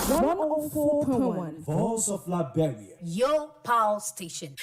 104.1 Voice of Liberia. Your Power Station.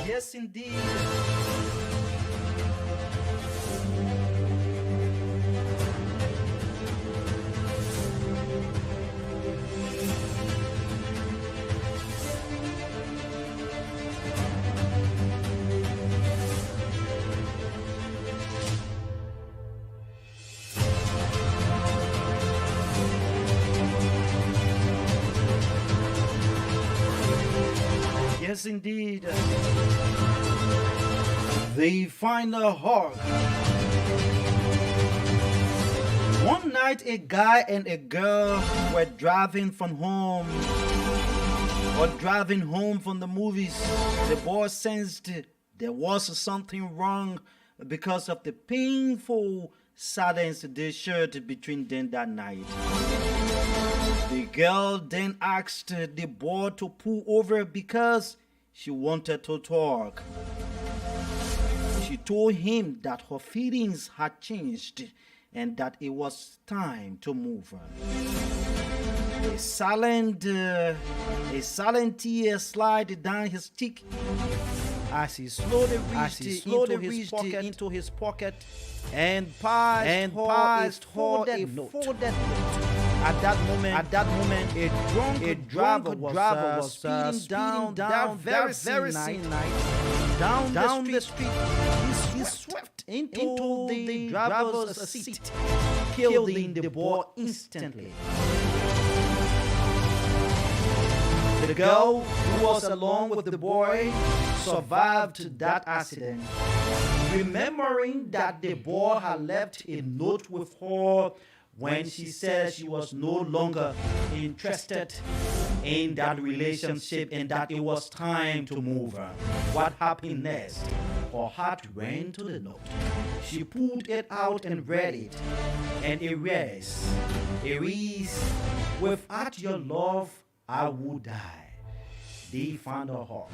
Yes, indeed. Yes, indeed. They find a hawk. One night, a guy and a girl were driving from home or driving home from the movies. The boy sensed there was something wrong because of the painful silence they shared between them that night. The girl then asked the boy to pull over because she wanted to talk. She told him that her feelings had changed and that it was time to move on. A silent tear slid down his cheek as he slowly reached into his pocket and passed her a folded note. At that moment, a drunk driver was speeding down that very same night down the street. He swept into the driver's seat, killing the boy instantly. The girl, who was along with the boy, survived that accident. Remembering that the boy had left a note with her when she said she was no longer interested in that relationship and that it was time to move on. What happened next? Her heart ran to the note. She pulled it out and read it. And it reads, "Without your love, I would die." They found a hawk.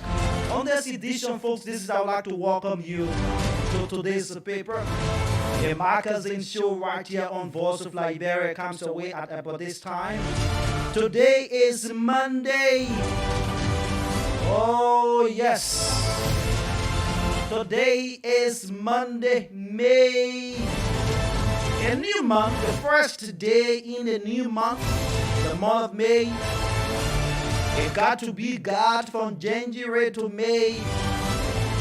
On this edition, folks, this is how I'd like to welcome you to today's paper. The magazine show right here on Voice of Liberia comes away at about this time. Today is Monday. Oh, yes. Today is Monday, May. A new month, the first day in the new month, the month of May. It got to be God from January to May.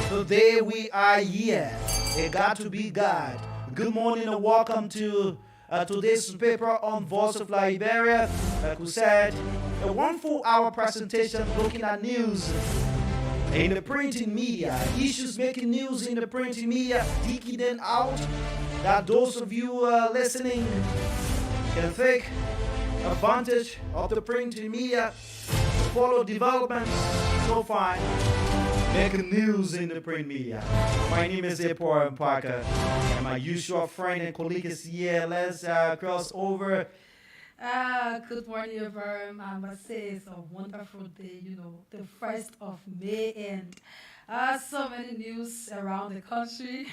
Today we are here. It got to be God. Good morning and welcome to today's paper on Voice of Liberia. Like we said, a 1 full hour presentation looking at news in the printing media, issues making news in the printing media, digging them out, that those of you listening can take advantage of the printing media, follow developments so far, making news in the print media. My name is Epor Parker, and my usual friend and colleague is here. Let's cross over. Good morning, everyone. I must say it's a wonderful day, the 1st of May, and so many news around the country.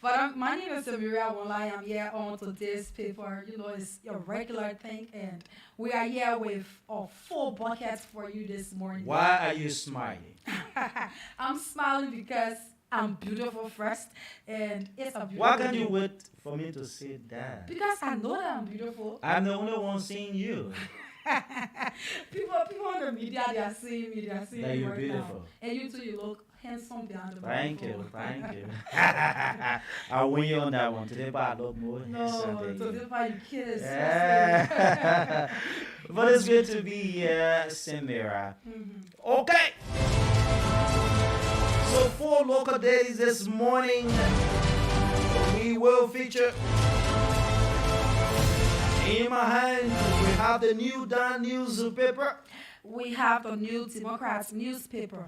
But my name is Liberia-VOL. I'm here on today's paper. It's a regular thing, and we are here with a full bucket for you this morning. Why are you smiling? I'm smiling because I'm beautiful first, and it's a beautiful Why can't you wait for me to say that? Because I know that I'm beautiful. I'm the only one seeing you. People on the media, they are seeing me, That me you're right beautiful. now. And you too, you look handsome behind the Thank you, microphone. thank you. I'll win you on that one. Today, but I look more handsome No, than so you. this why you kiss. Yeah. But it's good to be here, Samira. Okay. So 4 local days this morning, we will feature. In my hand, we have the New Dawn newspaper. We have the New Democrats newspaper.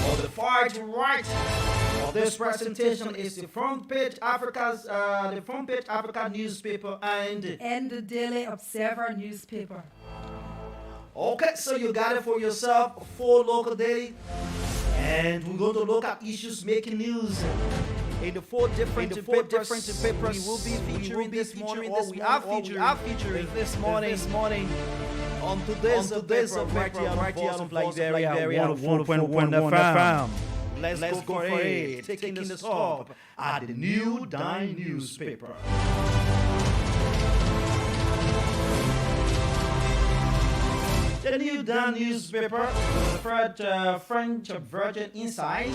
On the far to right of this presentation is the front page Africa newspaper And the Daily Observer newspaper. okay, so you got it for yourself, 4 local daily, and we're going to look at issues making news in the 4 different papers. We will be featuring this morning, or we are featuring this morning. On today's paper, right here on Liberia 104.1 FM. Let's go for it. Taking the stop at the New Dawn newspaper. The New Dawn newspaper, the French version inside,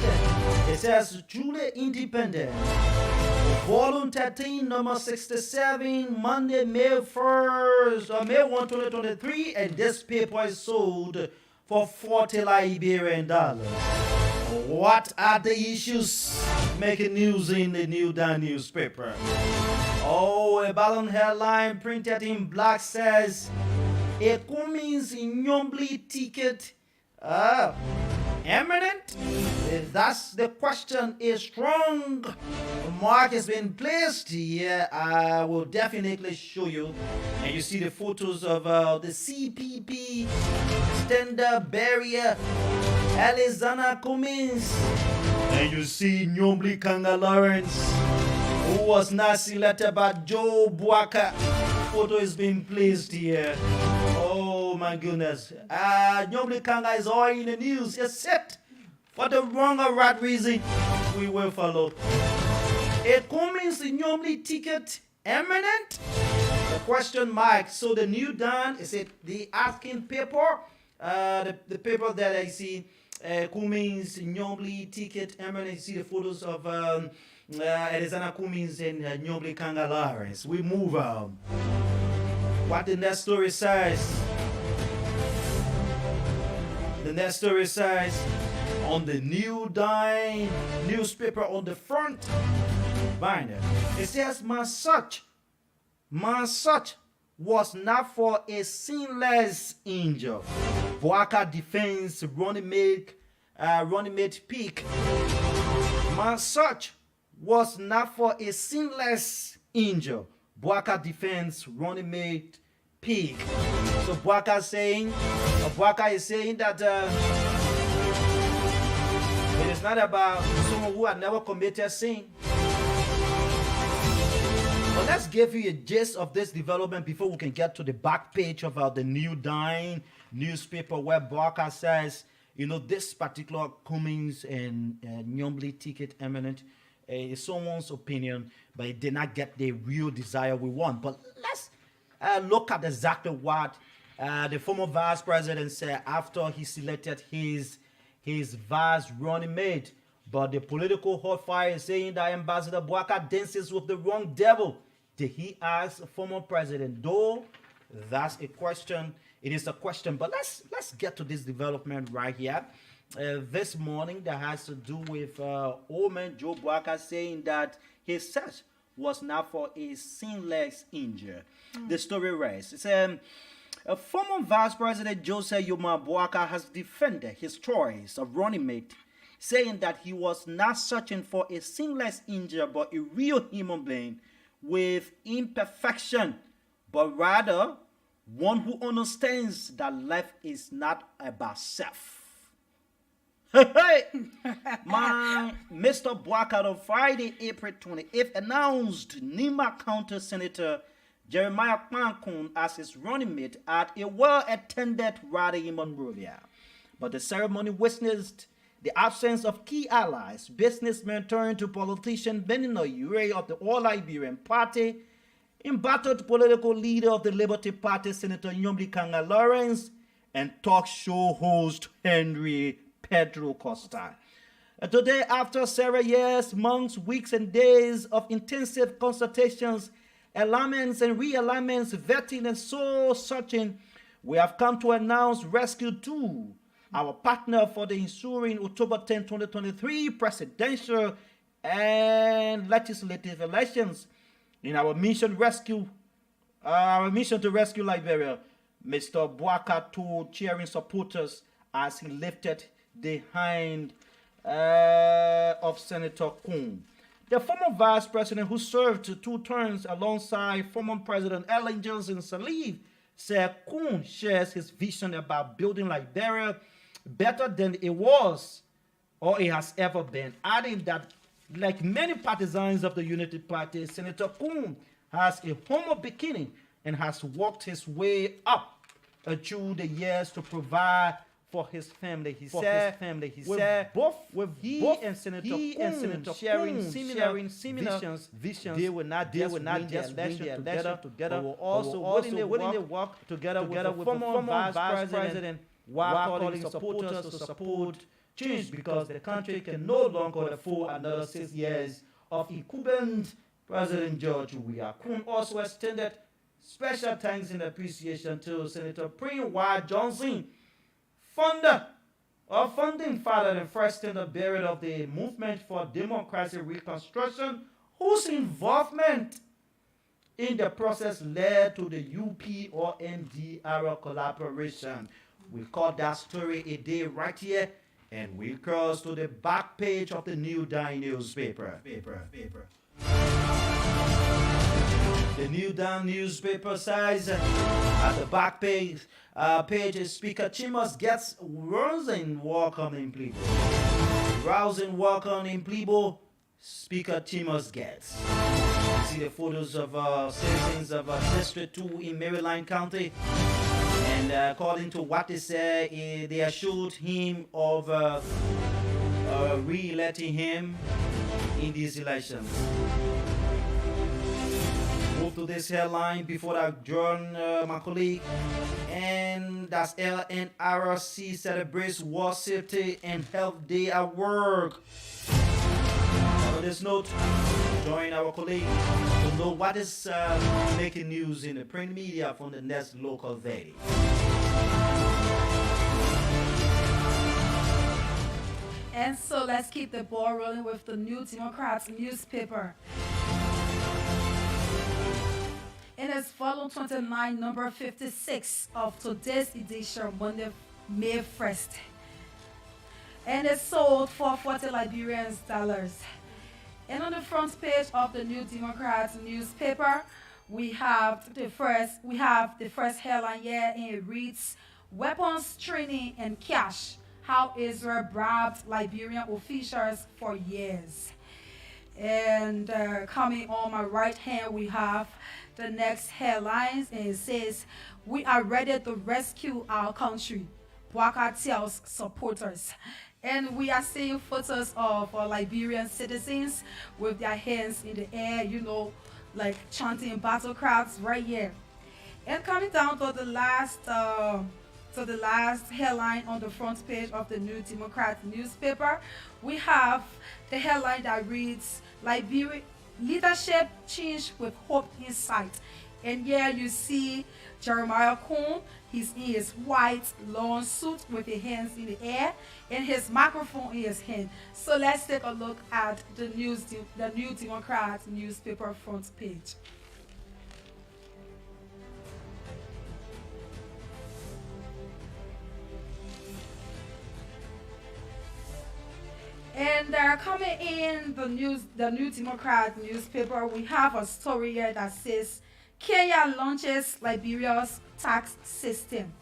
it says truly independent. Volume 13, number 67, Monday, May 1st, May 1, 2023, and this paper is sold for $40 Liberian dollars. What are the issues making news in the New Dawn newspaper? Oh, a balloon headline printed in black says, a Cummins Nyombli ticket eminent? If that's the question, a strong mark has been placed here. I will definitely show you. And you see the photos of the CPP standard barrier, Alexander Cummins. And you see Nyombli Kanga Lawrence, who was not selected by Joe Buaka. Photo is being placed here. Oh my goodness. Nyombli Kanga is all in the news, except for the wrong or right reason. We will follow. A Cummins Nyombli ticket eminent? The question mark. So the New Dawn, is it the asking paper? The paper that I see, Cummins Nyombli ticket eminent. You see the photos of Alexander Cummins and Nyombli Kanga Lawrence. We move on. What the next story says. The next story says, on the New Dawn newspaper on the front binder, it says, my search was not for a sinless injury. Boaka defends running mate peak. My search was not for a sinless injury. Boaka defends running mate peak. So Boaka is saying that it is not about someone who had never committed sin. But let's give you a gist of this development before we can get to the back page of the New Dawn newspaper, where Boaka says, you know, this particular Cummins and Nyombli ticket eminent is someone's opinion, but it did not get the real desire we want. But let's look at exactly what the former vice president said after he selected his vice running mate. But the political hot fire is saying that Ambassador Boaka dances with the wrong devil. Did he ask former president? Though that's a question. It is a question. But let's get to this development right here. This morning that has to do with old man Joe Boaka saying that his search was not for a sinless injury. The story reads, it's former Vice President Joseph Yoma Boaka has defended his choice of running mate, saying that he was not searching for a sinless injury but a real human being with imperfection, but rather one who understands that life is not about self. Hey, my Mr. Boaka on Friday, April 28th, announced Nima County Senator Jeremiah Kwankun as his running mate at a well-attended rally in Monrovia. But the ceremony witnessed the absence of key allies. Businessmen turned to politician Benino Ure of the All Liberian Party embattled political leader of the Liberty Party, Senator Nyomli Kanga Lawrence, and talk show host Henry Pedro Costa. Today, after several years, months, weeks, and days of intensive consultations, alignments and realignments, vetting and soul searching, we have come to announce Rescue 2, our partner for the ensuing October 10, 2023 presidential and legislative elections. In our mission to rescue Liberia, Mr. Boaka told cheering supporters as he lifted the hand of Senator Kun. The former vice president, who served 2 terms alongside former President Ellen Johnson Sirleaf, said Kun shares his vision about building Liberia better than it was or it has ever been, adding that, like many partisans of the Unity Party, Senator Kun has a humble beginning and has worked his way up through the years to provide for his family. He said both he and Senator Kun sharing similar visions. They will not just win the election together, but will also willingly work together with the former vice president while calling supporters to support change, because the country can no longer afford another 6 years of incumbent President George Weah. Kun also extended special thanks and appreciation to Senator Prince Y. Johnson, founding father and first standard bearer of the Movement for Democracy Reconstruction, whose involvement in the process led to the UP-NDR collaboration. We call that story a day right here, and we cross to the back page of the New Dawn newspaper. The New Dawn newspaper says at the back page, Speaker Chimos gets rousing welcome in Plebo. Rousing welcome in Plebo, Speaker Chimos gets. See the photos of citizens of District 2 in Maryland County. And according to what they say, they assured him of re-electing him in these elections. Move to this headline before I join my colleague. And that's LNRC celebrates World Safety and Health Day at work. On this note, join our colleague to know what is making news in the print media from the next local valley. And so let's keep the ball rolling with the New Democrats newspaper. It is volume 29, number 56 of today's edition, Monday, May 1st. And it's sold for 40 Liberian dollars. And on the front page of the New Democrats newspaper, we have the first headline here, and it reads, "Weapons Training and Cash: How Israel Bribed Liberian Officials for Years." And coming on my right hand, we have the next headlines, and it says, "We are ready to rescue our country," Boaka tells supporters. And we are seeing photos of Liberian citizens with their hands in the air, like chanting battle cries right here. And coming down to the last headline on the front page of the New Democrat newspaper, we have the headline that reads, "Liberia Leadership Change with Hope in Sight." And here you see Jeremiah Kun. He's in his white long suit with his hands in the air and his microphone in his hand. So let's take a look at the New Democrat newspaper front page. And coming in the New Democrat newspaper, we have a story here that says, "Kenya launches Liberia's tax system."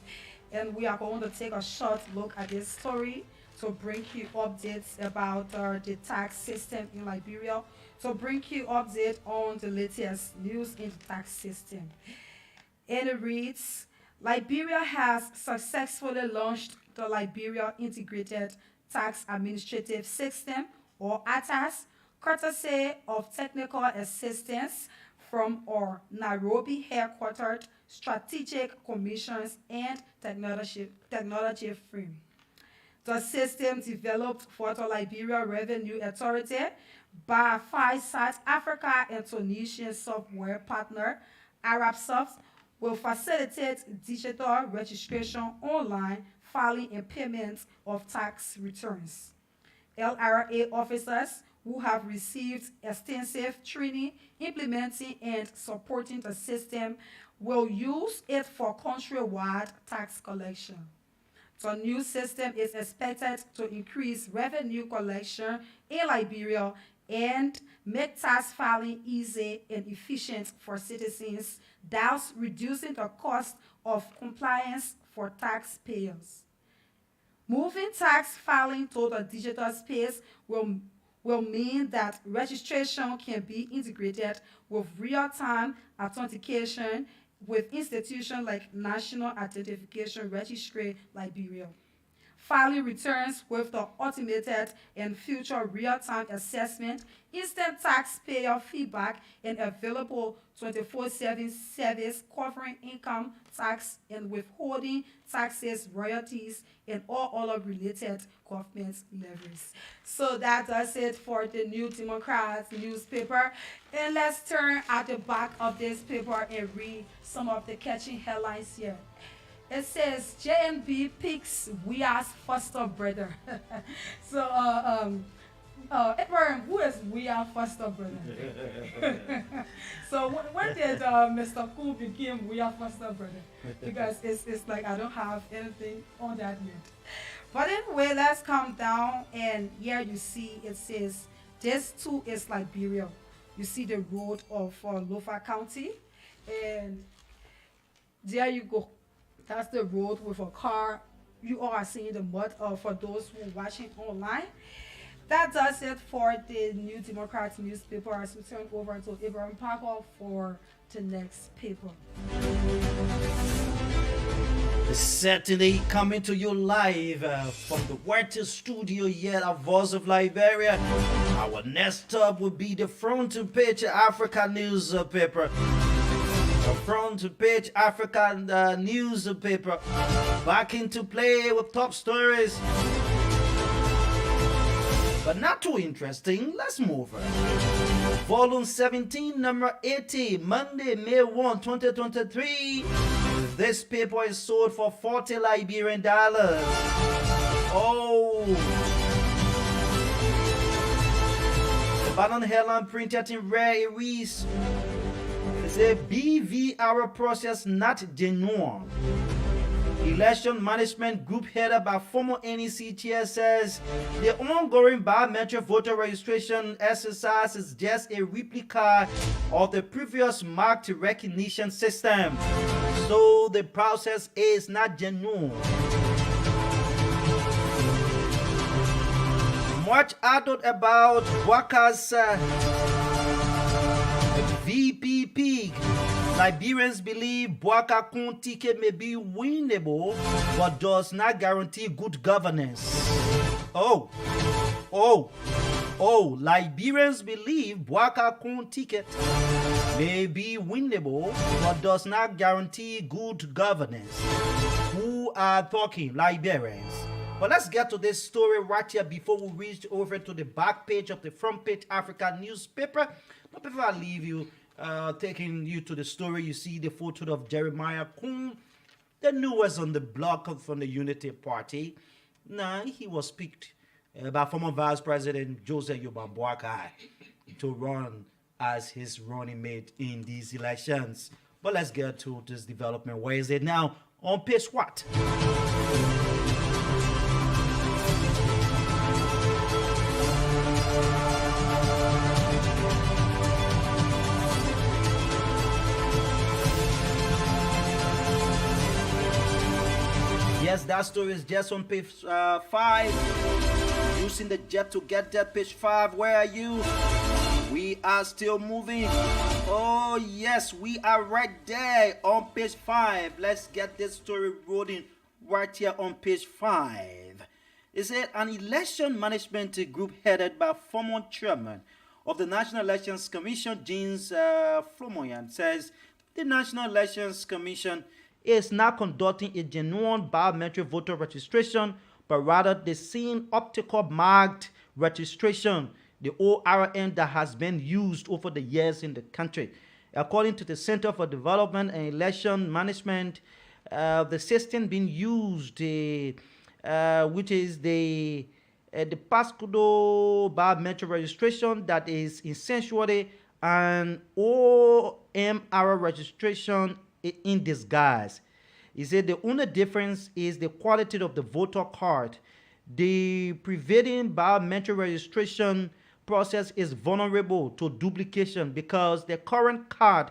And we are going to take a short look at this story to bring you updates about the tax system in Liberia, to bring you updates on the latest news in the tax system. And it reads, "Liberia has successfully launched the Liberia Integrated Tax Administrative System, or ATAS, courtesy of technical assistance from our Nairobi headquartered strategic commissions and technology firm. The system developed for the Liberia Revenue Authority by South Africa and Tunisian software partner ArabSoft will facilitate digital registration online, filing and payment of tax returns. LRA officers who have received extensive training implementing and supporting the system will use it for countrywide tax collection. The new system is expected to increase revenue collection in Liberia and make tax filing easy and efficient for citizens, thus reducing the cost of compliance for taxpayers. Moving tax filing to the digital space will mean that registration can be integrated with real-time authentication with institutions like National Identification Registry Liberia. Filing returns with the automated and future real-time assessment, instant taxpayer feedback, and available 24/7 service covering income tax and withholding taxes, royalties, and all other related government levies. So that does it for the New Democrat newspaper. And let's turn at the back of this paper and read some of the catchy headlines here. It says JNB picks Weah's foster brother. So, Abraham, who is Weah's foster brother? So, when did Mr. Cool become Weah's foster brother? Because it's like I don't have anything on that yet. But anyway, let's come down, and here you see it says this too is Liberia. You see the road of Lofa County, and there you go. That's the road with a car. You all are seeing the mud for those who are watching online. That does it for the New Democrat newspaper. As we turn over to Abraham Parker for the next paper. Certainly coming to you live from the Water Studio here at Voice of Liberia. Our next stop will be the Front Page Africa newspaper. The Front Page African newspaper back into play with top stories. But not too interesting. Let's move on. Volume 17, number 80, Monday, May 1, 2023. This paper is sold for $40 Liberian. Oh. The Bannon headline printed in rare reads. The BVR process not genuine. Election Management Group headed by former NEC chair says the ongoing biometric voter registration exercise is just a replica of the previous marked recognition system. So the process is not genuine. Much added about Waka's VPP. Liberians believe Bwaka Kontike may be winnable, but does not guarantee good governance. Liberians believe Bwaka Kontike may be winnable, but does not guarantee good governance. Who are talking? Liberians. But let's get to this story right here before we reach over to the back page of the Front Page Africa newspaper. But before I leave you, taking you to the story, you see the photo of Jeremiah Kuhn, the newest on the block from the Unity Party. Now, he was picked by former Vice President Joseph Yobambwaka to run as his running mate in these elections. But let's get to this development. Where is it now? On page what? Yes, that story is just on page 5. Using the jet to get that page 5. Where are you? We are still moving. Oh, yes, we are right there on page 5. Let's get this story rolling right here on page 5. It said an election management group headed by former chairman of the National Elections Commission, James Flomoyan, says the National Elections Commission is not conducting a genuine biometric voter registration, but rather the same optical marked registration, the ORM that has been used over the years in the country. According to the Center for Development and Election Management, the system being used, which is the passcode biometric registration, that is essentially an OMR registration in disguise. He said the only difference is the quality of the voter card. The prevailing biometric registration process is vulnerable to duplication because the current card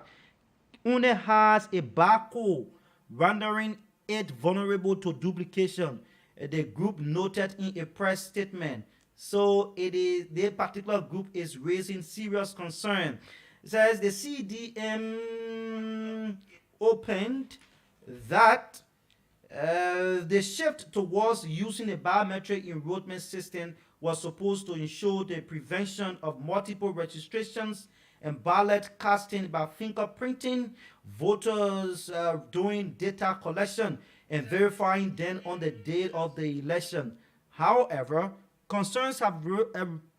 only has a barcode, rendering it vulnerable to duplication. The group noted in a press statement. So the particular group is raising serious concern. It says the CDM opened that the shift towards using a biometric enrollment system was supposed to ensure the prevention of multiple registrations and ballot casting by fingerprinting voters doing data collection and verifying them on the day of the election. However, concerns have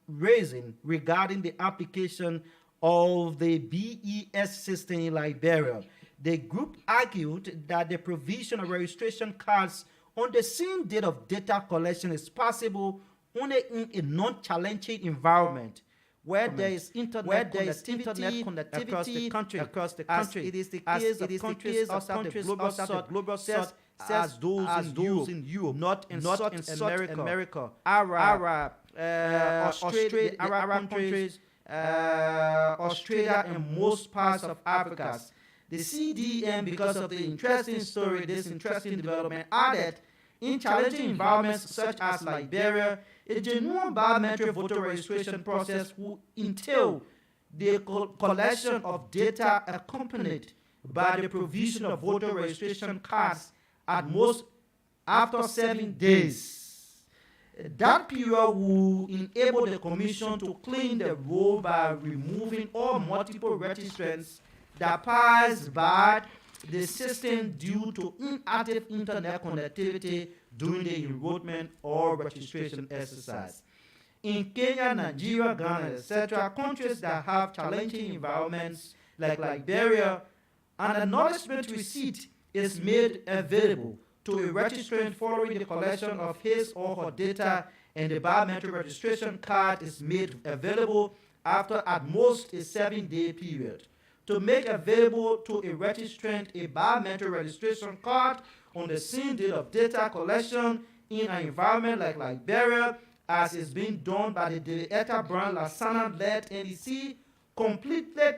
risen regarding the application of the BES system in Liberia. The group argued that the provision of registration cards on the same date of data collection is possible only in a non-challenging environment where there is internet connectivity across the country. It is the case of countries outside the global south as those in Europe, not in South America, Arab countries, Australia, and most parts of Africa. The CDM, because of the interesting story, this interesting development, added in challenging environments such as Liberia, a genuine biometric voter registration process will entail the collection of data accompanied by the provision of voter registration cards at most after 7 days. That period will enable the Commission to clean the road by removing all multiple registrants that pass by the system due to inactive internet connectivity during the enrollment or registration exercise. In Kenya, Nigeria, Ghana, etc., countries that have challenging environments like Liberia, an acknowledgement receipt is made available to a registrant following the collection of his or her data, and the biometric registration card is made available after at most a 7-day period. To make available to a registrant a biometric registration card on the same date of data collection in an environment like Liberia, as is being done by the Delegator Brown Lasana-led NEC, completed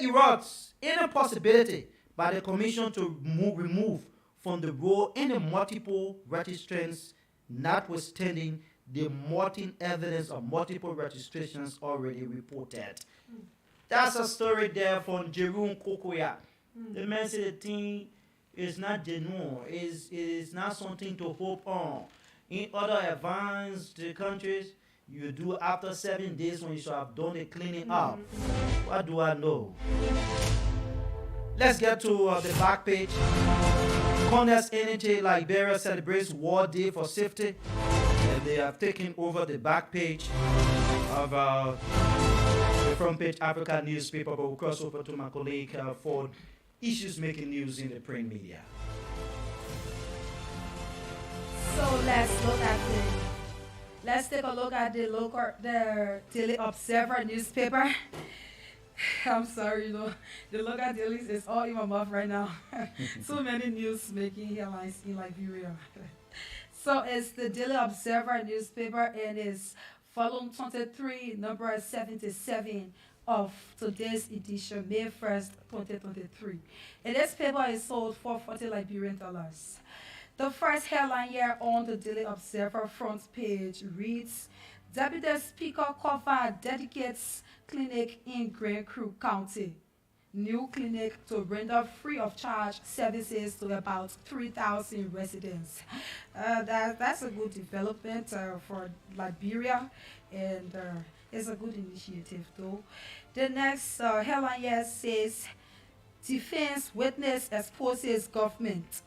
erodes any possibility by the Commission to remove from the roll any multiple registrants, notwithstanding the mounting evidence of multiple registrations already reported. That's a story there from Jerome Kokoya. The man said the thing is not genuine, it is not something to hope on. In other advanced countries, you do after 7 days when you should have done the cleaning up. What do I know? Let's get to the back page. Congress Energy Liberia celebrates World Day for Safety. And they have taken over the back page of the front page Africa newspaper, but we'll cross over to my colleague for issues making news in the print media. So let's take a look at the Daily Observer newspaper. I'm sorry, the local dailies is all in my mouth right now. So many news making headlines in Liberia. So it's the Daily Observer newspaper, and it's volume 23, number 77 of today's edition, May 1st, 2023. And this paper is sold for $40 Liberian. The first headline here on the Daily Observer front page reads, Deputy Speaker cover dedicates clinic in Grand Creek County. new clinic to render free of charge services to about 3,000 residents. That's a good development for Liberia, and it's a good initiative though. The next headline here says defense witness exposes government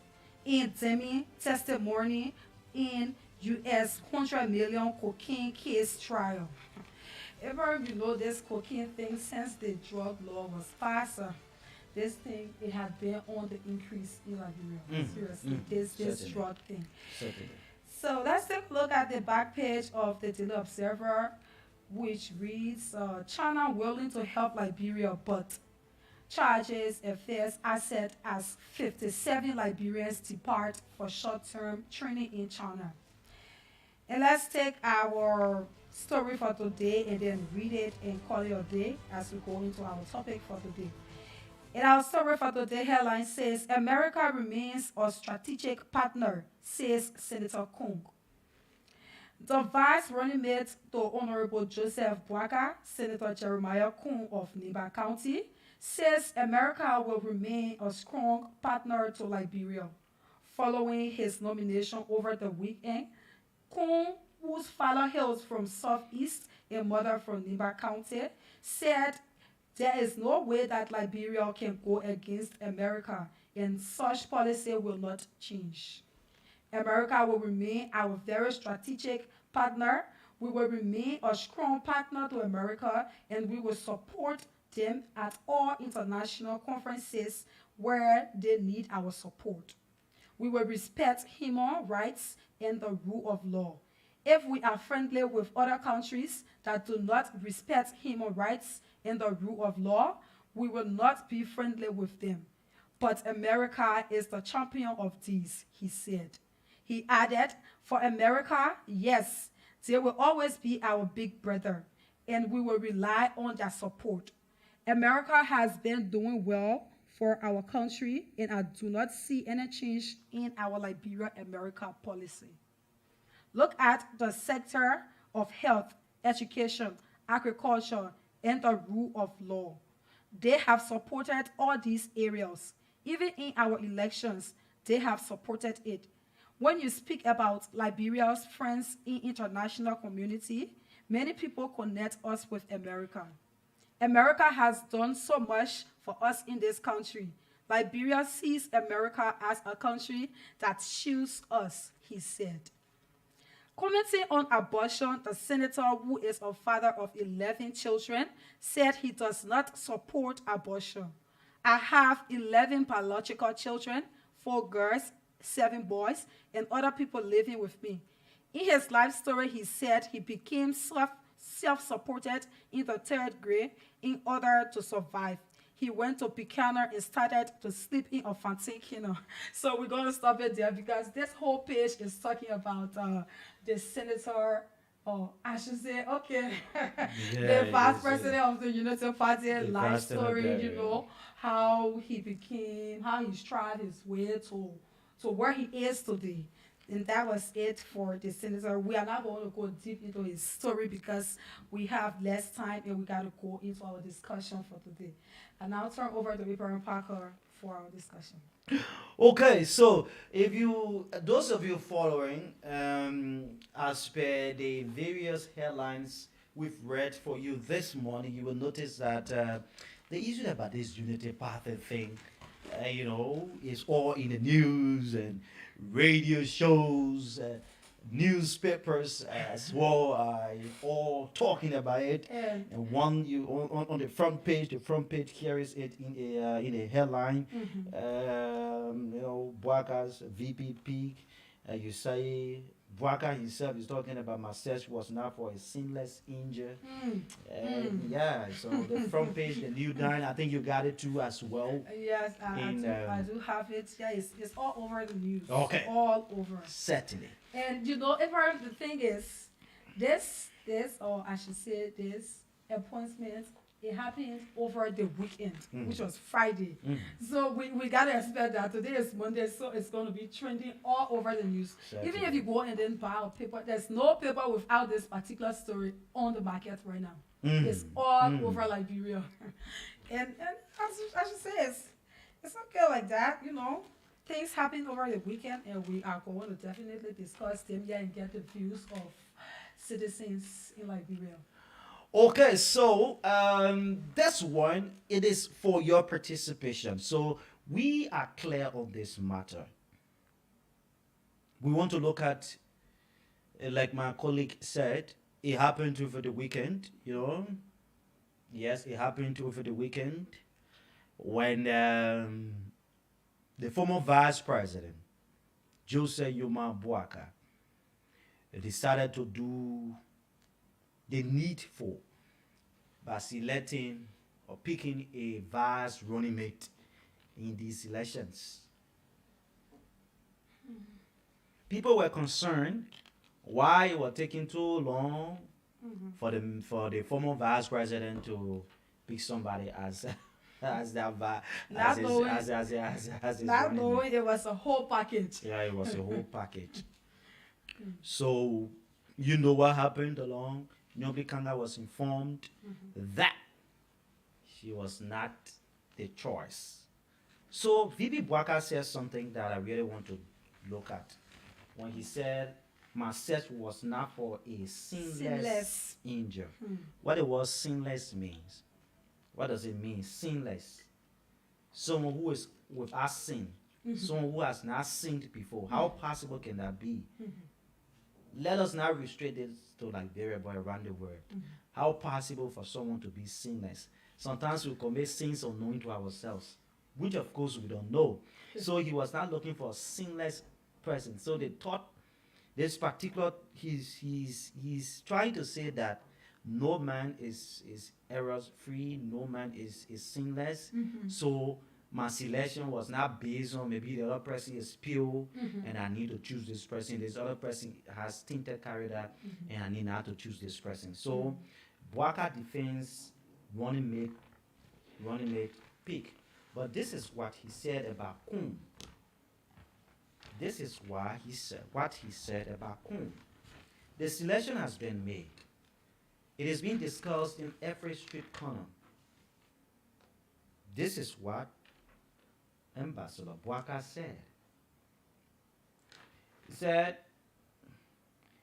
in Demi testimony in U.S. 100 million cocaine case trial. Ever you know this cocaine thing since the drug law was passed, this thing it had been on the increase in Liberia. Seriously, this Certainly. drug thing. Certainly. So let's take a look at the back page of the Daily Observer, which reads China willing to help Liberia, but charges affairs asset as 57 Liberians depart for short-term training in China. And let's take our story for today and then read it and call it a day as we go into our topic for today. And our story for today headline says America remains a strategic partner, says Senator Kung. The vice running mate to Honorable Joseph Boaga, Senator Jeremiah Kung of Nimba County, says America will remain a strong partner to Liberia. Following his nomination over the weekend, Kung, whose father hails from Southeast and mother from Nimba County, said there is no way that Liberia can go against America, and such policy will not change. America will remain our very strategic partner. We will remain a strong partner to America, and we will support them at all international conferences where they need our support. We will respect human rights and the rule of law. If we are friendly with other countries that do not respect human rights and the rule of law, we will not be friendly with them. But America is the champion of these, he said. He added, for America, yes, they will always be our big brother, and we will rely on their support. America has been doing well for our country, and I do not see any change in our Liberia-America policy. Look at the sector of health, education, agriculture, and the rule of law. They have supported all these areas. Even in our elections, they have supported it. When you speak about Liberia's friends in international community, many people connect us with America. America has done so much for us in this country. Liberia sees America as a country that shields us, he said. Commenting on abortion, the senator, who is a father of 11 children, said he does not support abortion. I have 11 biological children, 4 girls, 7 boys, and other people living with me. In his life story, he said he became self-supported in the 3rd grade in order to survive. He went to Buchanan and started to sleep in a Fantinkino. So we're going to stop it there because this whole page is talking about the senator, or I should say, okay, the vice president of the United Party life story, you know, how he became, how he strived his way to where he is today. And that was it for the senator. We are not going to go deep into his story because we have less time and we got to go into our discussion for today. And I'll turn over to Abraham Parker for our discussion. Okay, so if you, those of you following, as per the various headlines we've read for you this morning, you will notice that the issue about this unity party thing, is all in the news and radio shows, newspapers as well, all talking about it. And one on the front page carries it in a headline. Boaka's VP peak. You say Boaka himself is talking about my search was not for a sinless injury. Yeah, so the front page, the new nine, I think you got it too as well. Yes, I do have it. Yeah, it's all over the news. Okay. All over. Certainly. And the thing is, this, or I should say this appointment, it happened over the weekend, which was Friday. So we gotta expect that today is Monday, so it's gonna be trending all over the news. Certainly. Even if you go and then buy a paper, there's no paper without this particular story on the market right now. It's all over Liberia. And as you say, it's okay like that, you know. Things happen over the weekend, and we are going to definitely discuss them here and get the views of citizens in Liberia. Okay, so this one it is for your participation. So we are clear on this matter. We want to look at, like my colleague said, it happened over the weekend. You know, yes, it happened over the weekend when the former vice president Jose Yuma Boaka decided to do the needful by selecting or picking a vice running mate in these elections. People were concerned why it was taking too long for the former vice president to pick somebody as as that Not knowing, as his not running mate. knowing it was a whole package. Yeah, it was a whole package. So you know what happened along. Nyobi Kanga was informed that she was not the choice. So VP Bwaka says something that I really want to look at. When he said, my search was not for a sinless, Sinless. injury. What the word sinless means? What does it mean? Sinless. Someone who is without sin. Someone who has not sinned before. How possible can that be? Let us not restrict this to Liberia, but around the world. How possible for someone to be sinless? Sometimes we commit sins unknowing to ourselves, which of course we don't know. So he was not looking for a sinless person. So they thought this particular he's trying to say that no man is errors free, no man is sinless. So my selection was not based on maybe the other person is pure and I need to choose this person. This other person has tinted character and I need not to choose this person. So Bwaka defends running mate pick. But this is what he said about Kun. This is why he said what he said about Kun. The selection has been made. It is being discussed in every street corner. This is what Ambassador Bwaka said. He said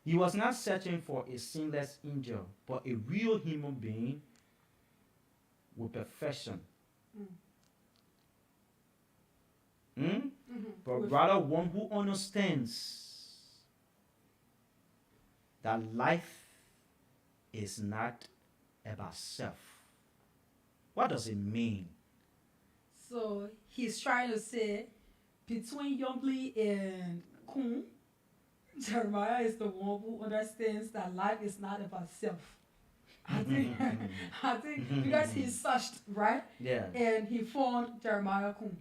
he was not searching for a sinless angel, but a real human being with perfection. But rather one who understands that life is not about self. What does it mean? So he's trying to say between Youngly and Kun, Jeremiah is the one who understands that life is not about self. I think because he searched, right? Yeah. And he found Jeremiah Kun.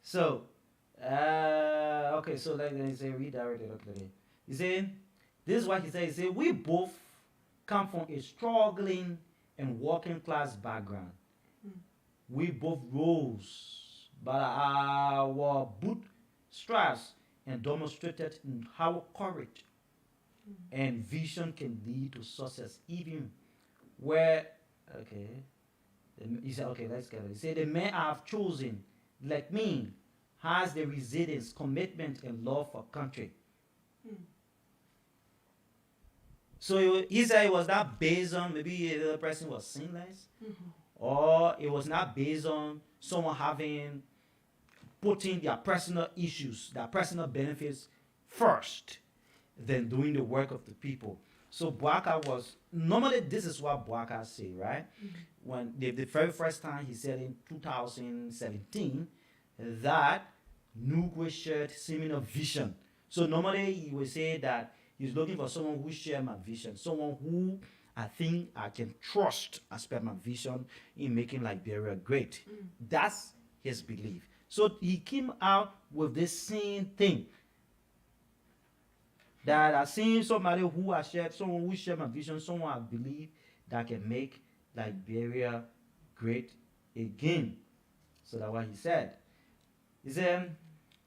So, okay, so like they say, redirect it. Okay. He said, this is what he said. He said, we both come from a struggling and working class background. We both rose by our bootstraps and demonstrated how courage and vision can lead to success, even where, okay, he said, okay, let's get it. He said, the man I have chosen, like me, has the resilience, commitment, and love for country. So he said it was not based on maybe the other person was sinless, or it was not based on someone having putting their personal issues, their personal benefits first, than doing the work of the people. So Bwaka was normally this is what Bwaka say, right? When the very first time he said in 2017 that Nugwe shared similar vision. So normally he would say that he's looking for someone who shares my vision, someone who I think I can trust as per my vision in making Liberia great. That's his belief. So he came out with this same thing. That I seen somebody who has shared, someone who shared my vision, someone I believe that can make Liberia great again. So that's what he said. He said,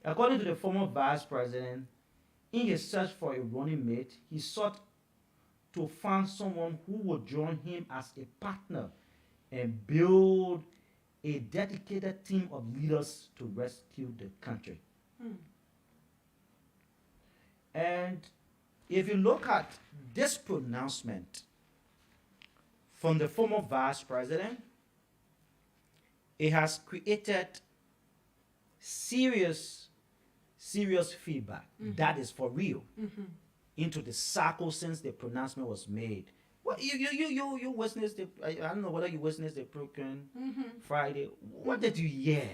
according to the former vice president, in his search for a running mate, he sought to find someone who would join him as a partner and build a dedicated team of leaders to rescue the country. And if you look at this pronouncement from the former vice president, it has created serious, serious feedback. That is for real into the circle since the pronouncement was made. What you witnessed the I don't know whether you witnessed the program Friday. What did you hear?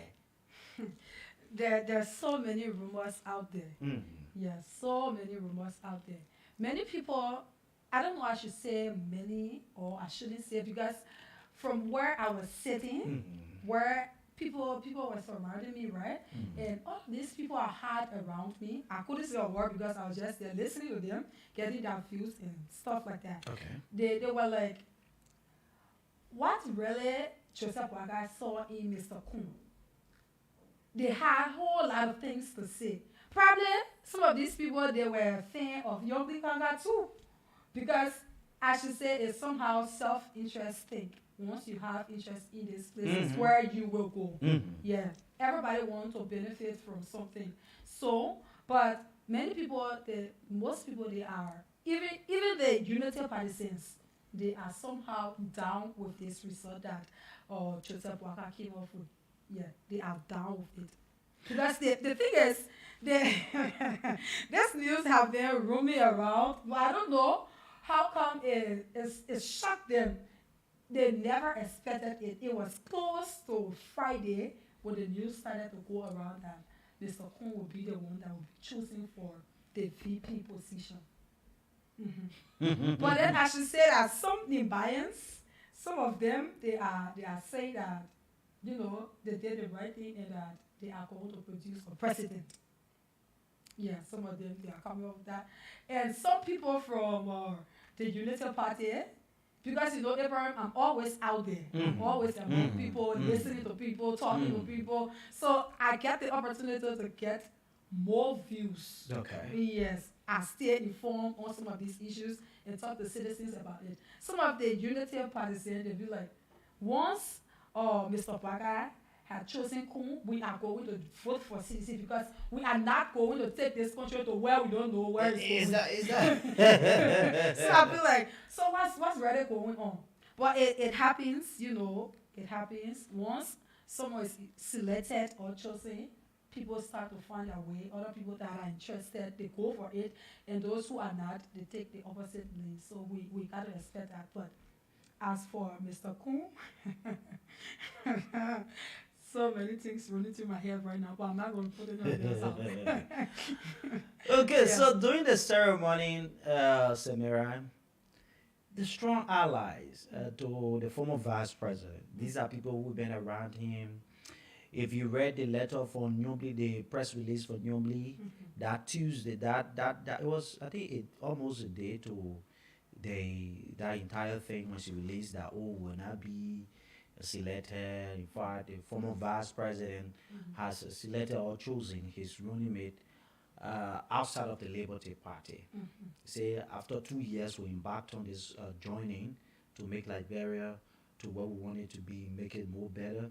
There are so many rumors out there. Yes, so many rumors out there. Many people, I don't know, I should say many or I shouldn't say, because from where I was sitting, where people were surrounding me, right? And all these people I had around me, I couldn't say a word because I was just there listening to them, getting their views and stuff like that. Okay. They were like, what really Joseph Waga saw in Mr. Kun? They had a whole lot of things to say. Probably some of these people, they were a fan of Young Kanga too. Because I should say it's somehow self-interest thing. Once you have interest in this place, it's where you will go. Yeah. Everybody wants to benefit from something. So, but many people, most people, they are, even the Unity Partisans, they are somehow down with this result that Joseph Waka came off with. Yeah, they are down with it. Because the thing is, this news have been roaming around, but I don't know how come it shocked them. They never expected it. It was close to Friday when the news started to go around that Mr. Kun will be the one that will be chosen for the VP position. But then I should say that some Nimbayans, some of them, they are saying that, you know, they did the right thing and that they are going to produce a president. Yeah, some of them, they are coming up with that. And some people from the Unity Party, because, you know, Abraham, I'm always out there. I'm always among people, listening to people, talking to people. So I get the opportunity to get more views. Okay. Yes, I stay informed on some of these issues and talk to citizens about it. Some of the Unity partisans, they'll be like, once Mr. Baga had chosen Kun, we are going to vote for CDC because we are not going to take this country to where we don't know where it's going. Is that? So I feel like, so what's really going on? But it happens, you know, it happens once someone is selected or chosen, people start to find their way. Other people that are interested, they go for it. And those who are not, they take the opposite lane. So we got to expect that. But as for Mr. Kun, so many things running through my head right now, but I'm not going to put it on the out. Okay, Yeah. so during the ceremony, Samira, the strong allies to the former vice president, these are people who've been around him. If you read the letter from Nyombli, the press release for Nyombli, that Tuesday, that it was, I think, it almost a day to that entire thing when she released that, will not be selected. In fact, the former vice president has selected or chosen his running mate outside of the Labour Party. Say after 2 years we embarked on this joining to make Liberia to what we wanted to be, make it more better.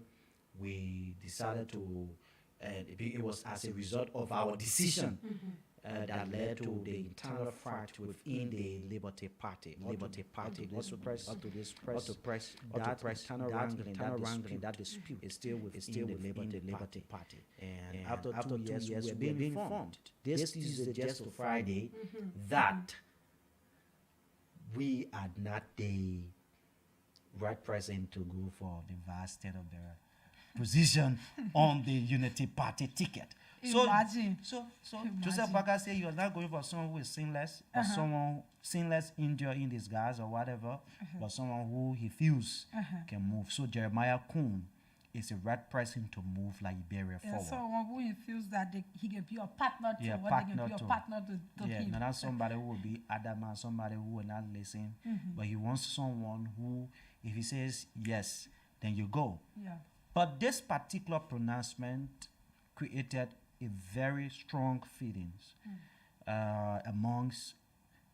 We decided to, and it was as a result of our decision that led to the internal fight within the Liberty Party. Liberty Party. Up to this press, that internal wrangling, that dispute is still within the Liberty Party. And after 2 years, we have been informed this Tuesday, just to Friday, that we are not the right person to go for the vice state of the position on the Unity Party ticket. So Imagine. So Joseph Parker said you're not going for someone who is sinless, or someone sinless, injured in disguise or whatever, but someone who he feels can move. So Jeremiah Kun is the right person to move Liberia forward. Someone who he feels that he can be a partner to, Yeah, what they can be a partner to Yeah, him. not somebody who will be adamant, somebody who will not listen, but he wants someone who, if he says yes, then you go. Yeah. But this particular pronouncement created a very strong feelings amongst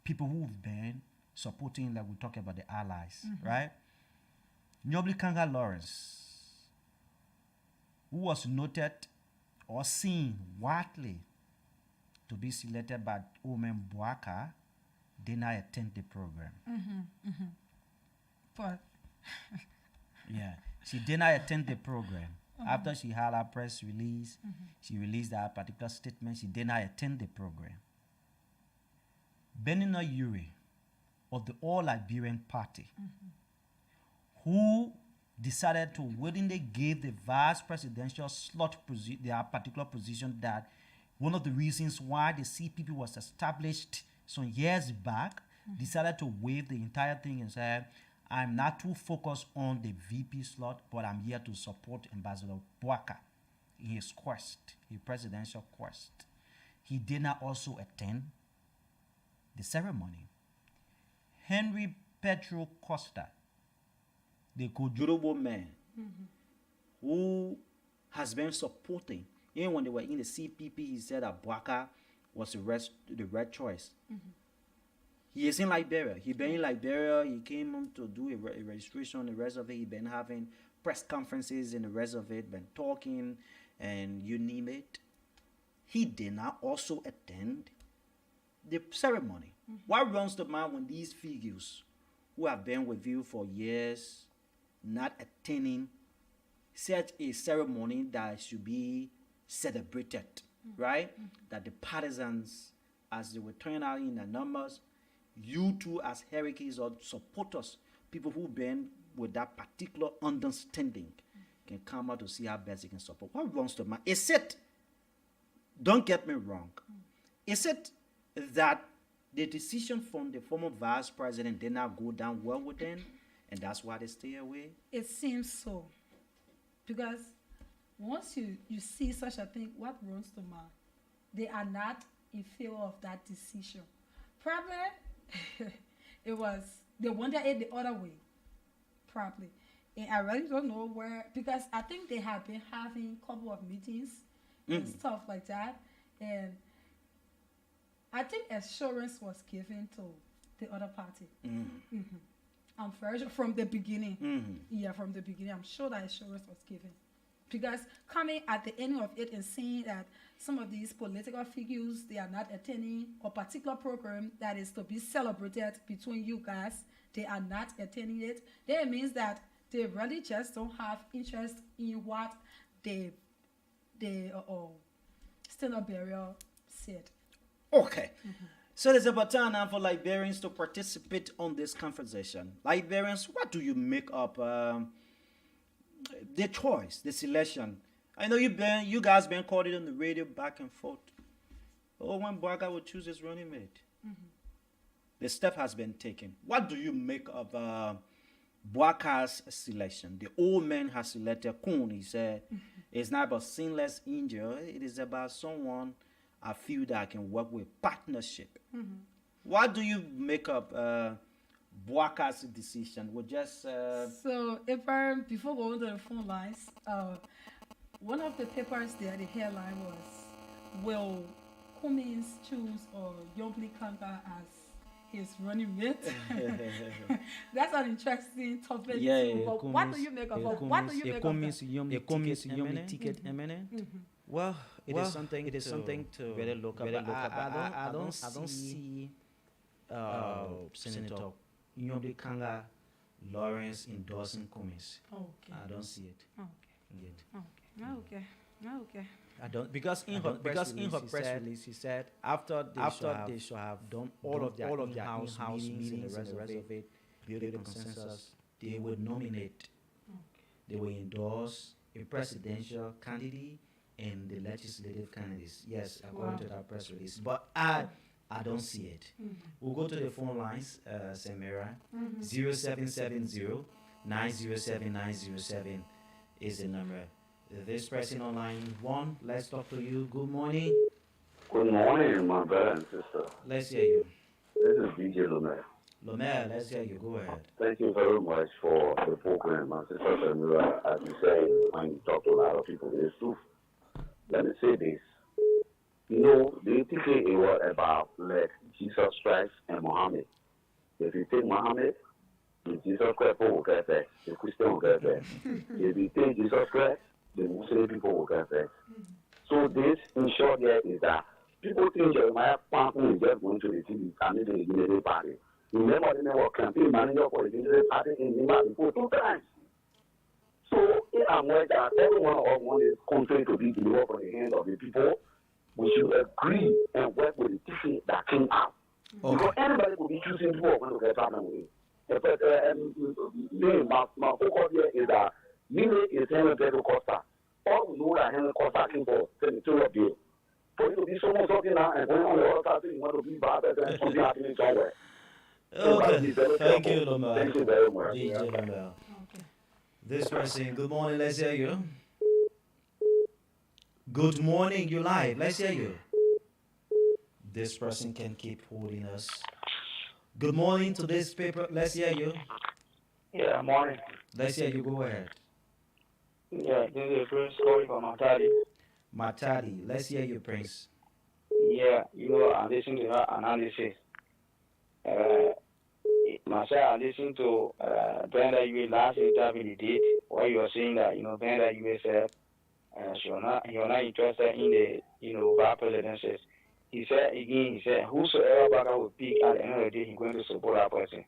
people who've been supporting, like we talk about the allies, right? Nyoblikanga Lawrence, who was noted or seen widely to be selected by Omen Boaka, did not attend the program. But Yeah, she did not attend the program. After she had her press release, she released that particular statement. She did not attend the program. Benina Yuri of the All Liberian Party, who decided to willingly give the vice presidential slot their particular position, that one of the reasons why the CPP was established some years back, decided to waive the entire thing and said, I'm not too focused on the VP slot, but I'm here to support Ambassador Boaka in his quest, his presidential quest. He did not also attend the ceremony. Henry Pedro Costa, the Kojurobo man, who has been supporting, even when they were in the CPP, he said that Boaka was the right choice. He is in Liberia. He been in Liberia. He came on to do a registration. The rest of it, he been having press conferences and the rest of it, been talking, and you name it. He did not also attend the ceremony. What runs the mind when these figures who have been with you for years not attending such a ceremony that should be celebrated, right? That the partisans, as they were turning out in their numbers, you too as hierarchies or supporters, people who've been with that particular understanding, can come out to see how best they can support. What runs to mind? Is it, don't get me wrong, is it that the decision from the former vice president did not go down well with them, and that's why they stay away? it seems so. Because once you see such a thing, what runs to mind? They are not in favor of that decision. Probably it was, they wanted it the other way. Probably. And I really don't know where, because I think they have been having a couple of meetings and stuff like that. And I think assurance was given to the other party. I'm very sure from the beginning. Yeah, from the beginning, I'm sure that assurance was given. Because coming at the end of it and seeing that some of these political figures, they are not attending a particular program that is to be celebrated between you guys, they are not attending it, then it means that they really just don't have interest in what the stand-up barrier said. Okay. So it's about time now for Liberians to participate on this conversation. Liberians, what do you make up the choice, the selection? I know you guys been called it on the radio back and forth. Oh, when Boaka would choose his running mate. The step has been taken. What do you make of Boaka's selection? The old man has selected Kun. He said it's not about sinless injury. It is about someone I feel that I can work with, partnership. What do you make up Boaka's decision? We'll just So if before going to the phone lines, one of the papers there, the headline was, will Cummins choose or Yomli Kanga as his running mate? That's an interesting topic too. But what do you make of it? What do you make of that? Ticket eminent. Well, it is something to really look up. I don't see Senator Nyomli Kanga Lawrence endorsing Cummins. Okay. I don't see it Okay. yet. Okay. Okay. I don't, because in her press release she said after they should have done all of their in-house meetings and the rest of it, build a consensus, they would nominate, they will endorse a presidential candidate and the legislative candidates. Yes, according to that press release. But I don't see it. We'll go to the phone lines, Samira. 0770 907 907 is the number. This person on line 1, let's talk to you. Good morning. Good morning, my brother and sister. Let's hear you. This is DJ Lomel. Lomel, let's hear you. Go ahead. Thank you very much for the program. My sister Samira, as you say, when you talk to a lot of people, it's true. Let me say this. You know, the PKA was about let Jesus Christ and Muhammad. If you take Muhammad, Jesus Christ will get back. The Christian will get back. If you take Jesus Christ, the Muslim people will get back. So this, in short, here is that people think Jeremiah Pamphlet is just going to the TV and the Unity Party. Remember the name of campaign manager for the Unity Party in Lima before 2 times. So in a way that everyone of us wants this country to be delivered from the hands of the people, we should agree and work with the teaching that came out. Okay. Because anybody could be choosing people when to get problem with it. But my focus here is that Mimi is Henry Pedro Costa. All we know that Henry Costa came for senatorial bill. For you to be someone talking now and going on the other side, you want to be bad and something happening somewhere. Okay, thank you, Lomel. Thank you very much. DJ Lomel. Okay. This person, good morning, let's hear you. Good morning, you live, let's hear you. This person can keep holding us. Good morning to this paper, let's hear you. Yeah, morning. Let's hear you, go ahead. Yeah, this is Prince calling from Matadi. Matadi, let's hear you, Prince. Yeah, I listen to her analysis. Myself, I listened to Brenda Yue last interview he did, where you were saying that, Brenda Yue said you're not interested in the vice presidencies. He said, whosoever Baka will pick at the end of the day, he's going to support that person.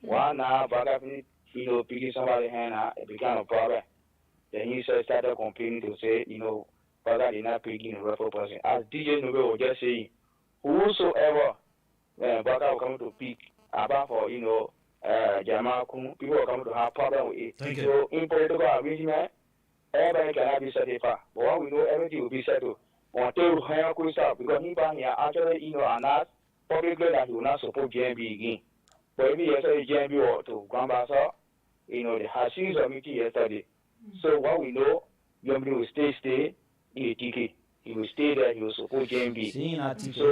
Why now Baka picking somebody's hand out, it became a problem. Then he started complaining to say, Baka did not pick in a referral person. As DJ Nube was just saying, whosoever Baka will come to pick, apart for, Jamal Kun, people will come to have problem with it. So in political arrangement, everybody cannot be certified. But what we know, everything will be settled. Until Henry could stop, because he actually, announced publicly that he will not support JMB again. But if he yesterday JMB or to Grandmaster, they had series of meeting yesterday. So what we know, JMB will stay in the TK. He will stay there, he will support JMB. So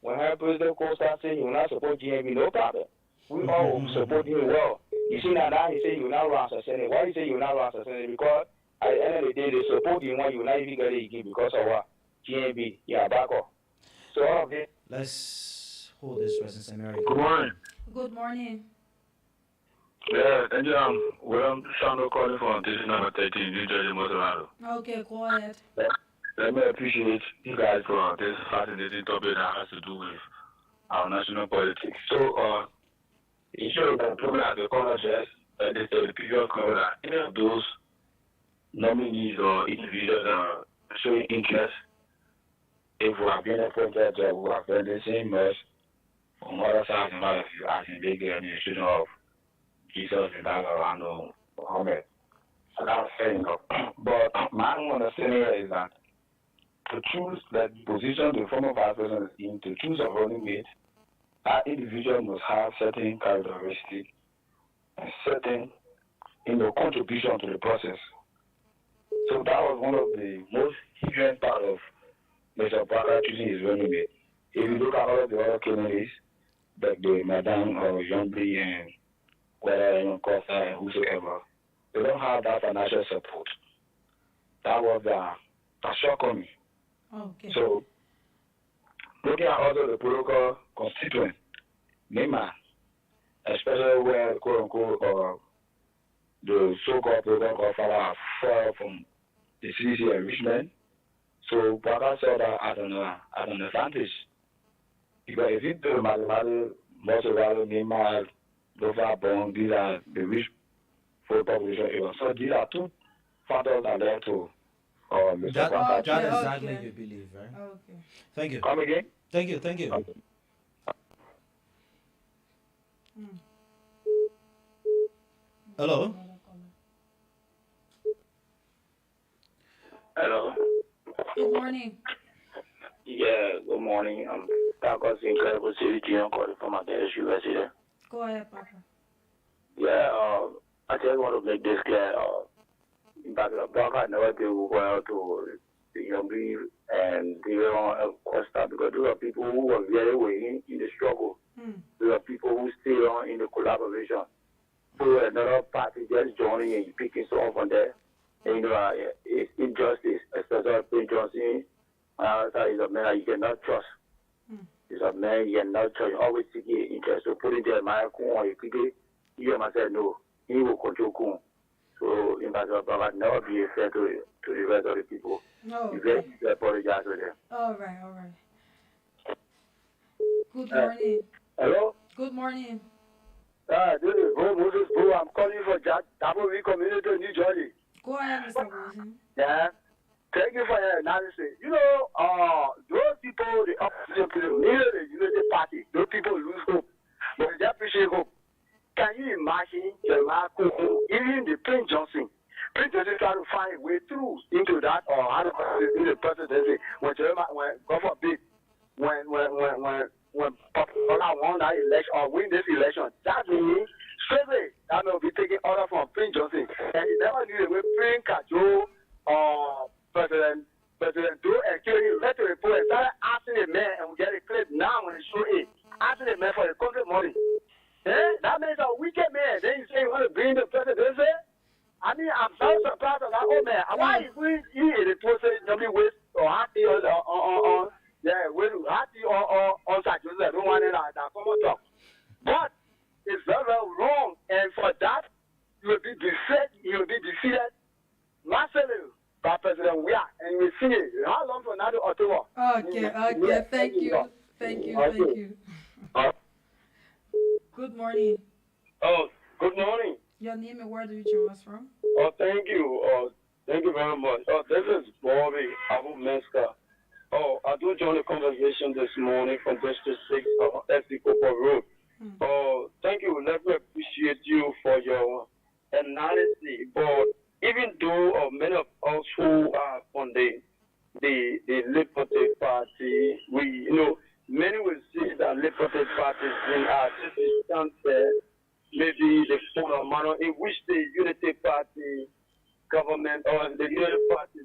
when Henry President Costa said he will not support JMB, no problem. We all will support him well. You see now he said he will not run as a Senate. Why he say he will not run as a Senate? Because at the end of the day, they support him when you not even get it again because of what? GNB, back off. So, okay. Let's hold this presence, America. Good morning. Good morning. Yeah, thank you. William Shando calling from station number 13, New Jersey, Motorado. Okay, go ahead. Let me appreciate you guys for this fascinating topic that has to do with our national politics. So, it shows that people at the corner just, the previous cover that any of those nominees or individuals are showing interest, if we have been appointed, we have done the same as from other sides in life, as in the administration of Jesus and around Muhammad. So that's fair enough. But my understanding is that to choose that position the former vice president is in, to choose a running mate, that individual must have certain characteristics and certain contribution to the process. So that was one of the most hindering part of Mr. Baka choosing his running mate. If you look at all of the other candidates, like the Madame or Youngby and whether Costa and whosoever, they don't have that financial support. That was a shortcoming. Okay. So looking at also the political constituent, Nema, especially where quote unquote the so-called political godfather are far from the CDC enrichment. So Baka saw that as an advantage. Because if you do mathematics, most of our Nema, Lofa Bond, these are the rich full population areas. So these are two factors that led to Mr. Baka. That is exactly you believe, right? Okay. Thank you. Come again? Thank you. Okay. Hello? Hello. Good morning. Yeah, good morning. I'm Dr. Incredible City Junior calling from my dad's USA. Go ahead, Papa. Yeah, I just want to make this clear. Baka never did well to the Youngby and the Costa because those are people who were very way in the struggle. Those are people who stay on in the collaboration. So another party just joining and picking someone from there. And, it's injustice, especially Prince Johnson. Is a man that you cannot trust. He's a man, he and not trying always seeking interest. So put it there, my cool, you could you must say no, he will control cool. So in that but never be fair to the rest of the people. No. You get apologize with them. All right. Good morning. Hello? Good morning. This is Bro Moses Bro. I'm calling you for Double Community, New Jersey. Go ahead, Mr. Wilson. Yeah. Thank you for your analysis. You know, those people, the opposition people, neither the Unity Party, those people lose hope. But they appreciate hope. Can you imagine Jeremiah Kuku, even the Prince Johnson? Prince Johnson trying to find a way through into that or how to do the presidency when Jeremiah, when God forbid, when Paula won that election or win this election, that means straight away that will be taking order from Prince Johnson. And he never knew the way Prince Kajo President Joe and Kerry let the report and started asking the man and we get a clip now when it's show it. Asking the man for the country money. That man's a wicked man. Then you say you want to bring the presidency? I mean, I'm so surprised of that old man. Why is he in the process nobody waste or happy on happy on such I don't want it that common talk. But it's very, very wrong, and for that you will be defeated massively by President Weah, and we see it. How long for another Ottawa? Okay, thank you. Good morning. Oh, good morning. Your name and where do you join us from? Oh, thank you. Thank you very much. This is Bobby Abu Menska. I do join the conversation this morning from District 6 of Essecopa Road. Thank you. Let me appreciate you for your analysis. But even though many of us who are on the Liberty Party, many will see that Liberty Party in our circumstances, maybe the form of manner in which the Unity Party government or the Unity Party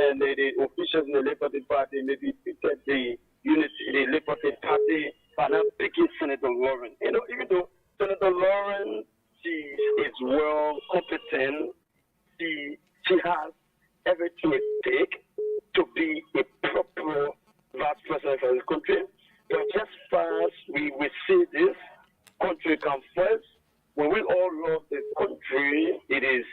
and the officials in the Liberty Party maybe treated the Liberty Party by not picking Senator Warren. Even though Senator Warren, she is well competent, she has everything it takes to be a proper vice president for this country. But just fast we see this country come first. When we all love the country, it is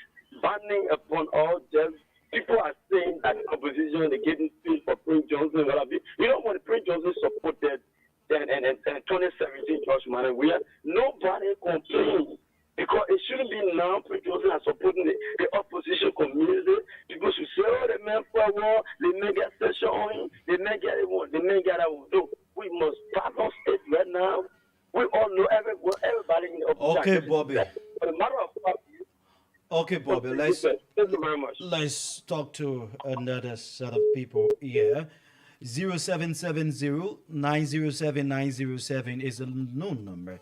banning upon all just people are saying that the opposition they gave this speech for Prince Johnson. When Prince Johnson supported and 2017 George Manning, nobody complained. Because it shouldn't be now Prince Johnson are supporting the opposition community. People should say, the man for war, they may get session on him, they may get it one, they may get that one. No, we must balance it right now. We all know everybody in the opposition. Okay, Bobby. But a matter of fact, okay, Bobby, thank you very much. Let's talk to another set of people here. 0770-907-907 is a known number.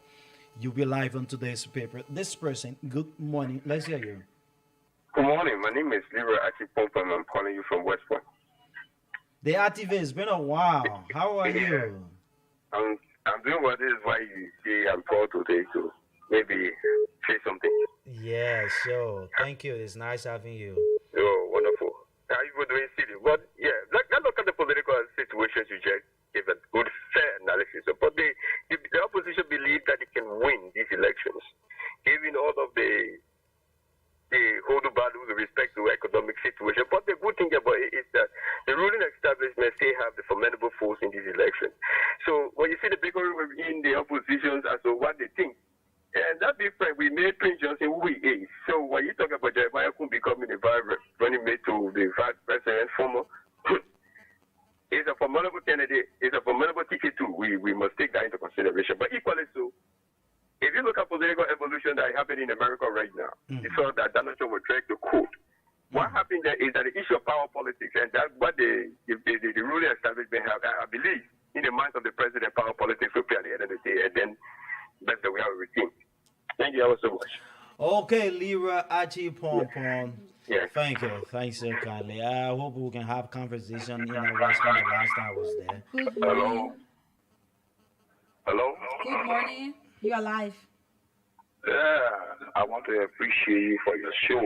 You'll be live on today's paper. This person, good morning. Let's hear you. Good morning. My name is Liberia-VOL, and I'm calling you from West Point. The activist, it's been a while. How are you? I'm doing what is why you see I'm called today to maybe say something. Yeah, sure. Thank you. It's nice having you. Oh, wonderful. How you doing, City? But yeah, let's look at the political situations you just gave a good, fair analysis. But the opposition believes that it can win these elections, given all of the hoodoo value with respect to economic situation. But the good thing about it is that the ruling establishment still have the formidable force in these elections. So when you see the bigger in the oppositions as to what they think, and that different, we made Prince Johnson who he is. So when you talk about Jeremiah Kuhn becoming a running mate to the vice president, former, is a formidable candidate, is a formidable ticket too. We must take that into consideration. But equally so, if you look at political evolution that is happening in America right now, you saw that Donald Trump will drag the court. What happened there is that the issue of power politics, and that's what the ruling establishment have, I believe, in the minds of the president, power politics will be at the end of the day, and then that's the way I will routine. Thank you ever so much. Okay, Lira Achi Pompon. Yeah. Thank you. Thanks so kindly. I hope we can have conversation. Last time I was there. Good morning. Hello? Good morning. You are live. Yeah, I want to appreciate you for your show.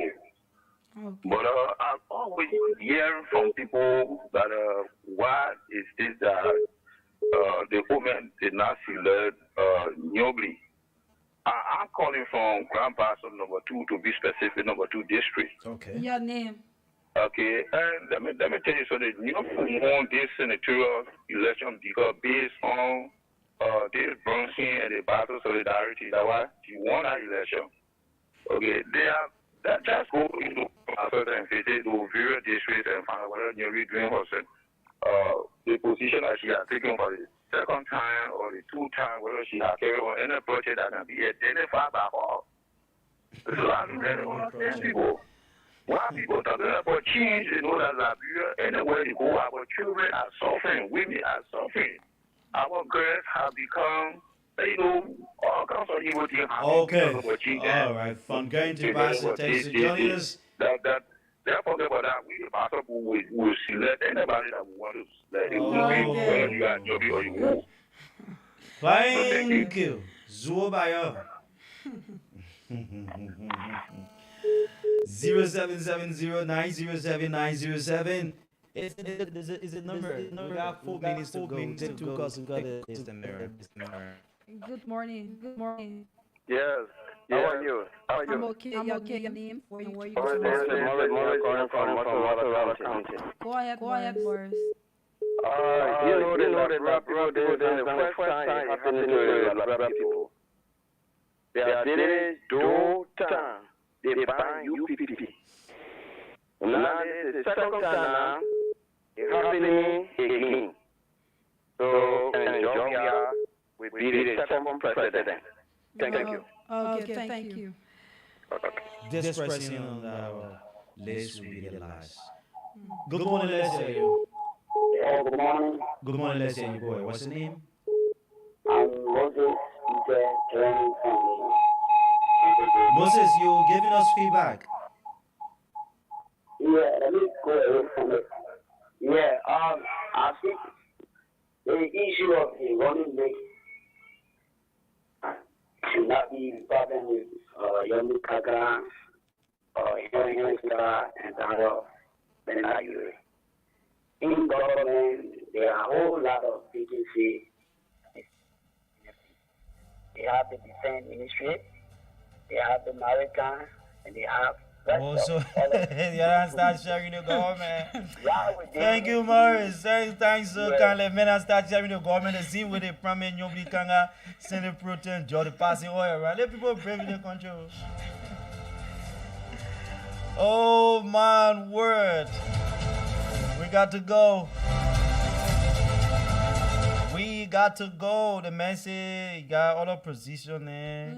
Okay. But I'm always hearing from people that why is this the woman did not select Nyobli. I'm calling from Grand Parcel number 2 to be specific, number 2 district. Okay. Your name. Okay, and let me tell you something. Nyobli won this senatorial election because based on this bronzing and the battle solidarity, that's why he won that election. Okay, that just go into and visit to various districts and find out whether Nyobli doing herself. The position that she has taken for the second time or the 2 times, whether she has carried on any project that can be identified by all. So I understand people. Why people talking about change, you know that Liberia, anywhere they go, our children are suffering, women are suffering. Our girls have become, you know, all kinds of evil things. Okay. All right. From going to Bassett, thanks for joining us. Therefore, about that, we the possible will select anybody that we want to select. It will be whether you are Nyobli or you won't. Thank you. Zuobayo. 0770907907. Is it number? We got 4 minutes to go. Two calls we got it. It's the mirror. Good morning. Good morning. Yes. How are you? I'm okay. Your name? Where you Morris calling from Motor County. Go ahead, Morris. You know the Liberia, this is the first time it happening to the Liberia people. They are daily do time. They ban UPP. Now this is the second time now. It's happening again. So, and Georgia will be the second president. Thank you. Okay, thank you. This person on our list will be the last. Good morning, let's say you. Good morning. Good morning, let's say you, boy. What's your name? I'm Moses joining from Moses, you're giving us feedback. Yeah, let me go away from it. Yeah, I think the issue of the running mate should not be the problem with Yomi Kaka or Henry and other Benayu. In government, there are a whole lot of vacancies. They have the defense ministry, they have the maritime, and they have. Also, you don't start sharing the government. Thank you, Morris. Thanks so kindly. Men I start sharing the government and see where they promise Nyobli Kanga send the protein, draw the passing oil, right? Let people brave in the country. Oh man, word. We got to go. We got to go. The man say he got all the position there.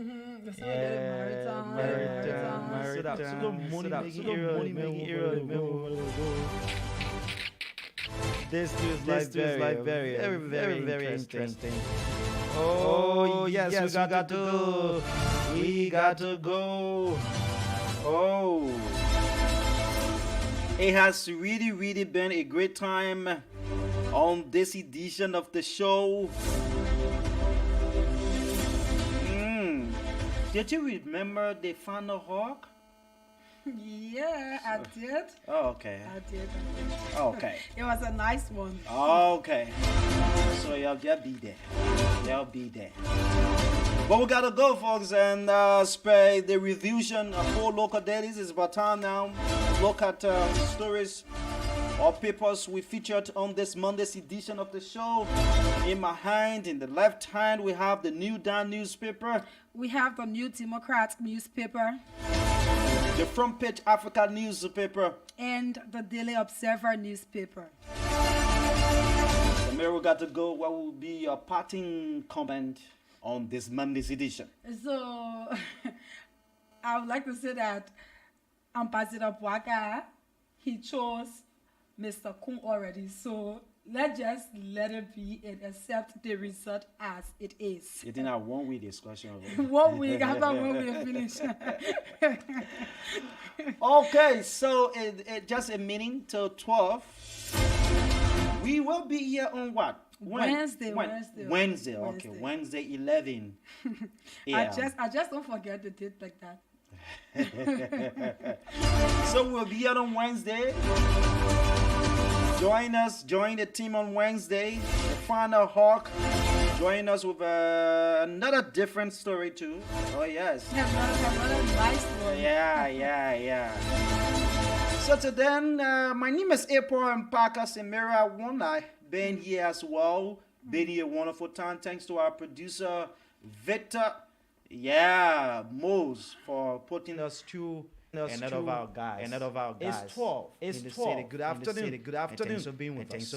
This is like very interesting. Oh, yes, we got to go. We got to go. Oh. It has really been a great time on this edition of the show. Did you remember the Final Hawk? Yeah, I did. Oh, okay. I did. Okay. It was a nice one. Okay. So you'll be there. You'll be there. But we gotta go, folks, and spread the revision of 4 local dailies. It's about time now. Look at stories or papers we featured on this Monday's edition of the show. In my hand, in the left hand, we have the New Dawn newspaper. We have the New Democrat newspaper. The Front Page Africa newspaper. And the Daily Observer newspaper. And where we got to go, what will be your parting comment on this Monday's edition? So, I would like to say that Ambassador Bwaka, he chose Mr. Kun already. So, let's just let it be and accept the result as it is. You didn't have 1 week discussion. 1 week, after 1 week finish. Okay, so it just a meeting till 12. We will be here on what? Wednesday. Okay, Wednesday 11. Yeah. I just don't forget the date like that. So we'll be here on Wednesday. Join the team on Wednesday. The final Hawk. Join us with another different story too. Oh yes. Another nice one. Yeah. So to then, my name is April and Parker Semira Wona. Been here as well. Been here a wonderful time. Thanks to our producer Victor. Yeah, Mose for putting us through. Another of our guys. It's 12. Good afternoon. Thanks for being with us.